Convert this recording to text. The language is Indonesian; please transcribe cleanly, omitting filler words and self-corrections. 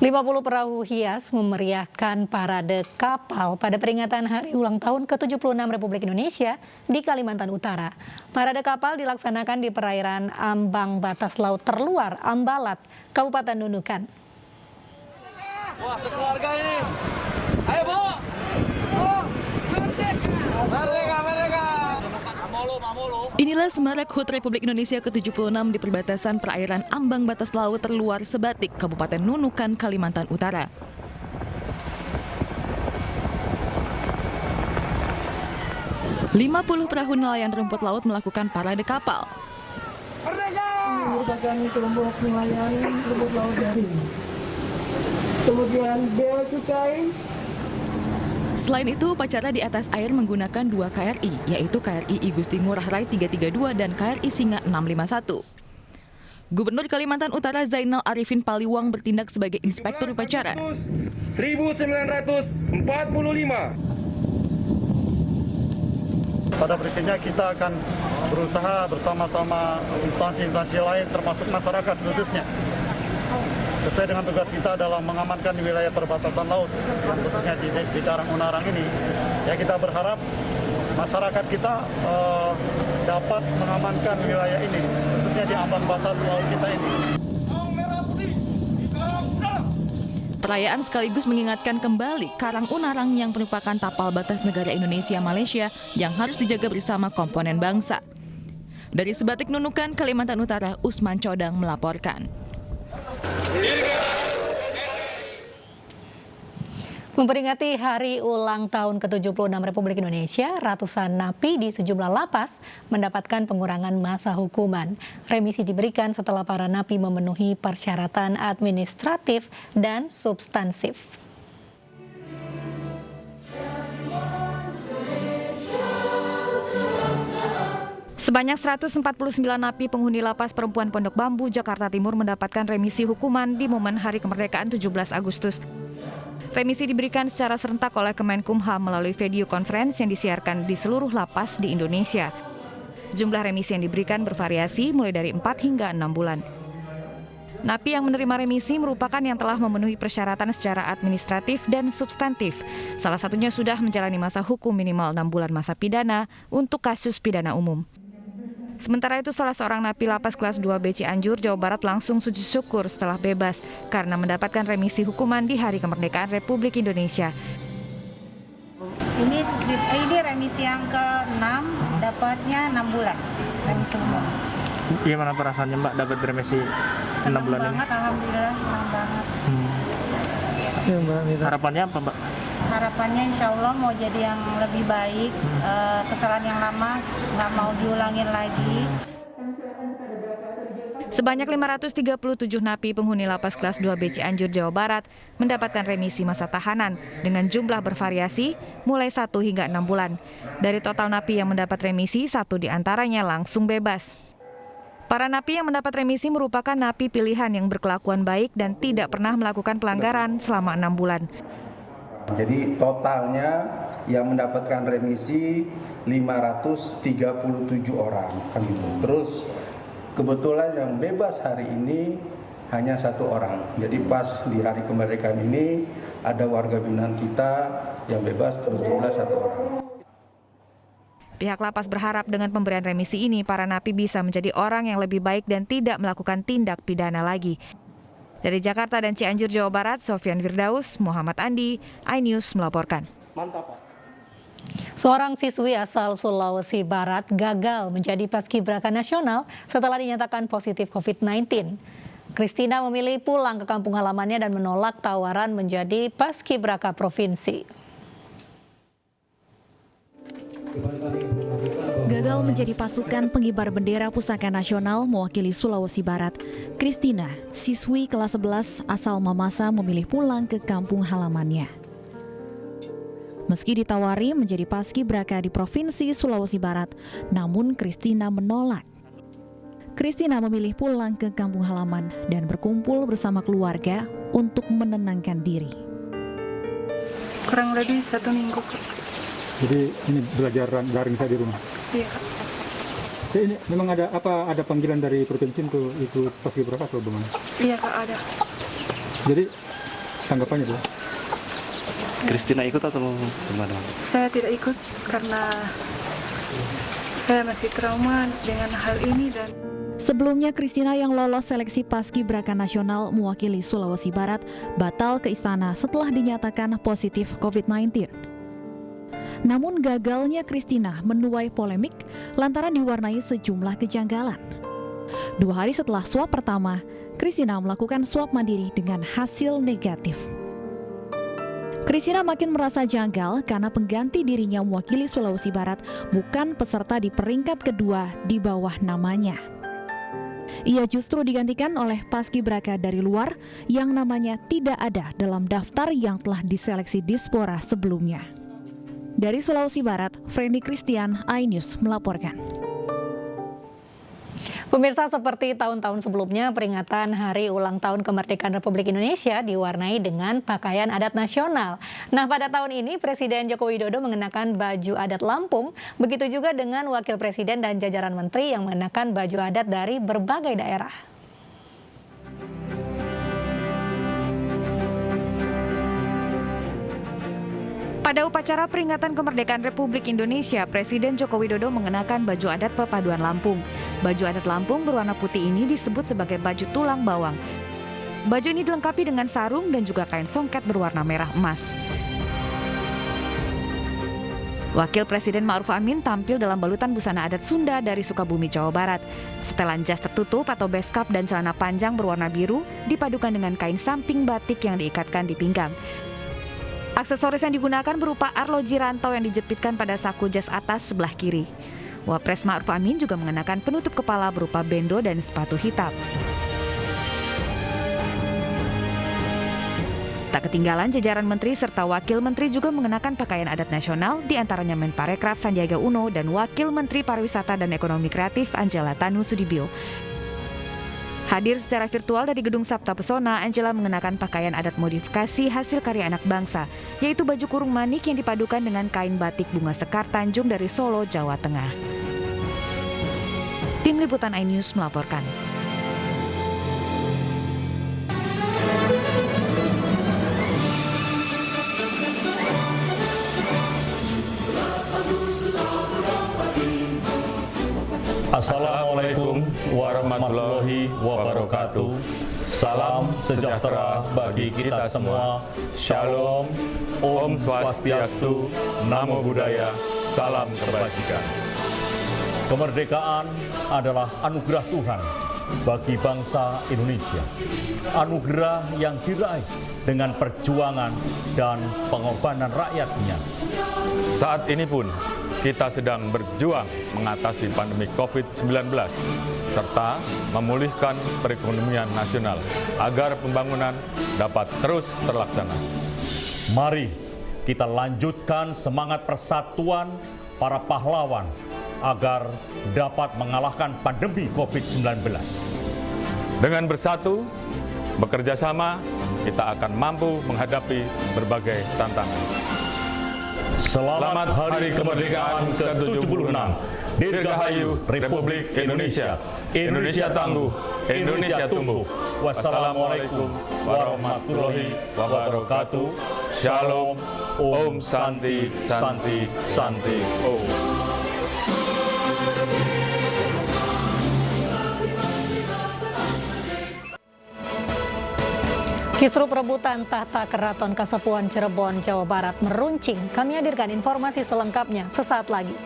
50 perahu hias memeriahkan parade kapal pada peringatan hari ulang tahun ke-76 Republik Indonesia di Kalimantan Utara. Parade kapal dilaksanakan di perairan ambang batas laut terluar Ambalat, Kabupaten Nunukan. Wah, sekeluarga ini. Ayo, Bu. Merdeka. Inilah semarak HUT Republik Indonesia ke-76 di perbatasan perairan ambang batas laut terluar Sebatik, Kabupaten Nunukan, Kalimantan Utara. "50 perahu nelayan rumput laut melakukan parade kapal. Ini merupakan kelompok nelayan rumput laut jaring. Kemudian bea cukai. Selain itu, upacara di atas air menggunakan 2 KRI, yaitu KRI Igusti Ngurah Rai 332 dan KRI Singa 651. Gubernur Kalimantan Utara Zainal Arifin Paliwang bertindak sebagai inspektur upacara. 1945. Pada prinsipnya kita akan berusaha bersama-sama instansi-instansi lain termasuk masyarakat khususnya. Sesuai dengan tugas kita dalam mengamankan di wilayah perbatasan laut, yang khususnya di Karang Unarang ini, ya kita berharap masyarakat kita dapat mengamankan wilayah ini, khususnya di ambang batas laut kita ini. Perayaan sekaligus mengingatkan kembali Karang Unarang yang merupakan tapal batas negara Indonesia-Malaysia yang harus dijaga bersama komponen bangsa. Dari Sebatik Nunukan, Kalimantan Utara, Usman Codang melaporkan. Memperingati hari ulang tahun ke-76 Republik Indonesia, ratusan napi di sejumlah lapas mendapatkan pengurangan masa hukuman. Remisi diberikan setelah para napi memenuhi persyaratan administratif dan substansif. Sebanyak 149 napi penghuni lapas perempuan Pondok Bambu, Jakarta Timur mendapatkan remisi hukuman di momen Hari Kemerdekaan 17 Agustus. Remisi diberikan secara serentak oleh Kemenkumham melalui video conference yang disiarkan di seluruh lapas di Indonesia. Jumlah remisi yang diberikan bervariasi mulai dari 4 hingga 6 bulan. Napi yang menerima remisi merupakan yang telah memenuhi persyaratan secara administratif dan substantif. Salah satunya sudah menjalani masa hukum minimal 6 bulan masa pidana untuk kasus pidana umum. Sementara itu, salah seorang napi lapas kelas 2B Cianjur, Jawa Barat langsung sujud syukur setelah bebas karena mendapatkan remisi hukuman di Hari Kemerdekaan Republik Indonesia. Ini remisi yang ke-6, dapatnya 6 bulan remisi umum. Gimana perasaannya Mbak dapat remisi 6 bulan ini? Alhamdulillah senang banget. Harapannya apa Mbak? Harapannya insya Allah mau jadi yang lebih baik, kesalahan yang lama nggak mau diulangin lagi. Sebanyak 537 napi penghuni lapas kelas 2B Cianjur, Jawa Barat mendapatkan remisi masa tahanan dengan jumlah bervariasi mulai 1 hingga 6 bulan. Dari total napi yang mendapat remisi, 1 diantaranya langsung bebas. Para napi yang mendapat remisi merupakan napi pilihan yang berkelakuan baik dan tidak pernah melakukan pelanggaran selama 6 bulan. Jadi totalnya yang mendapatkan remisi 537 orang kan gitu. Terus kebetulan yang bebas hari ini hanya 1 orang. Jadi pas di hari kemerdekaan ini ada warga binaan kita yang bebas terus jumlah 1 orang. Pihak lapas berharap dengan pemberian remisi ini para napi bisa menjadi orang yang lebih baik dan tidak melakukan tindak pidana lagi. Dari Jakarta dan Cianjur, Jawa Barat, Sofyan Firdaus, Muhammad Andi, iNews melaporkan. Mantap Pak. Seorang siswi asal Sulawesi Barat gagal menjadi paskibraka nasional setelah dinyatakan positif COVID-19. Christina memilih pulang ke kampung halamannya dan menolak tawaran menjadi paskibraka provinsi. Gagal menjadi pasukan pengibar bendera Pusaka Nasional mewakili Sulawesi Barat, Christina, siswi kelas 11 asal Mamasa memilih pulang ke kampung halamannya. Meski ditawari menjadi paskibraka di Provinsi Sulawesi Barat, namun Christina menolak. Christina memilih pulang ke kampung halaman dan berkumpul bersama keluarga untuk menenangkan diri. Kurang lebih 1 minggu. Jadi ini belajar daring saya di rumah? Iya. Ini memang ada panggilan dari provinsi untuk ikut paskibraka atau bagaimana? Iya Kak, ada. Jadi tanggapannya Bu? Kristina ikut atau gimana? Saya tidak ikut karena saya masih trauma dengan hal ini dan Sebelumnya, Kristina yang lolos seleksi Paskibraka Nasional mewakili Sulawesi Barat batal ke istana setelah dinyatakan positif COVID-19. Namun gagalnya Kristina menuai polemik lantaran diwarnai sejumlah kejanggalan. 2 hari setelah swab pertama, Kristina melakukan swab mandiri dengan hasil negatif. Kristina makin merasa janggal karena pengganti dirinya mewakili Sulawesi Barat bukan peserta di peringkat kedua di bawah namanya. Ia justru digantikan oleh paskibraka dari luar yang namanya tidak ada dalam daftar yang telah diseleksi Dispora sebelumnya. Dari Sulawesi Barat, Frendy Christian, iNews melaporkan. Pemirsa, seperti tahun-tahun sebelumnya, peringatan Hari Ulang Tahun Kemerdekaan Republik Indonesia diwarnai dengan pakaian adat nasional. Nah, pada tahun ini Presiden Joko Widodo mengenakan baju adat Lampung, begitu juga dengan Wakil Presiden dan jajaran menteri yang mengenakan baju adat dari berbagai daerah. Pada upacara peringatan kemerdekaan Republik Indonesia, Presiden Joko Widodo mengenakan baju adat Pepaduan Lampung. Baju adat Lampung berwarna putih ini disebut sebagai baju tulang bawang. Baju ini dilengkapi dengan sarung dan juga kain songket berwarna merah emas. Wakil Presiden Ma'ruf Amin tampil dalam balutan busana adat Sunda dari Sukabumi, Jawa Barat. Setelan jas tertutup atau beskap dan celana panjang berwarna biru dipadukan dengan kain samping batik yang diikatkan di pinggang. Aksesoris yang digunakan berupa arloji rantau yang dijepitkan pada saku jas atas sebelah kiri. Wapres Ma'ruf Amin juga mengenakan penutup kepala berupa bendo dan sepatu hitam. Tak ketinggalan, jajaran menteri serta wakil menteri juga mengenakan pakaian adat nasional, diantaranya Menparekraf Sandiaga Uno dan Wakil Menteri Pariwisata dan Ekonomi Kreatif Angela Tanu Sudibyo. Hadir secara virtual dari Gedung Sabta Pesona, Angela mengenakan pakaian adat modifikasi hasil karya anak bangsa, yaitu baju kurung manik yang dipadukan dengan kain batik bunga sekar Tanjung dari Solo, Jawa Tengah. Tim Liputan iNews melaporkan. Assalamualaikum warahmatullahi wabarakatuh. Salam sejahtera bagi kita semua. Shalom, Om Swastiastu, Namo Buddhaya, salam kebajikan. Kemerdekaan adalah anugerah Tuhan bagi bangsa Indonesia. Anugerah yang diraih dengan perjuangan dan pengorbanan rakyatnya. Saat ini pun kita sedang berjuang mengatasi pandemi COVID-19 serta memulihkan perekonomian nasional agar pembangunan dapat terus terlaksana. Mari kita lanjutkan semangat persatuan para pahlawan agar dapat mengalahkan pandemi COVID-19. Dengan bersatu, bekerja sama, kita akan mampu menghadapi berbagai tantangan. Selamat Hari Kemerdekaan ke-76. Dirgahayu Republik Indonesia. Indonesia tangguh, Indonesia tumbuh. Wassalamualaikum warahmatullahi wabarakatuh. Shalom, Om Santi, Santi, Santi, Om. Kisru perebutan tahta Keraton Kasepuhan Cirebon, Jawa Barat meruncing. Kami hadirkan informasi selengkapnya sesaat lagi.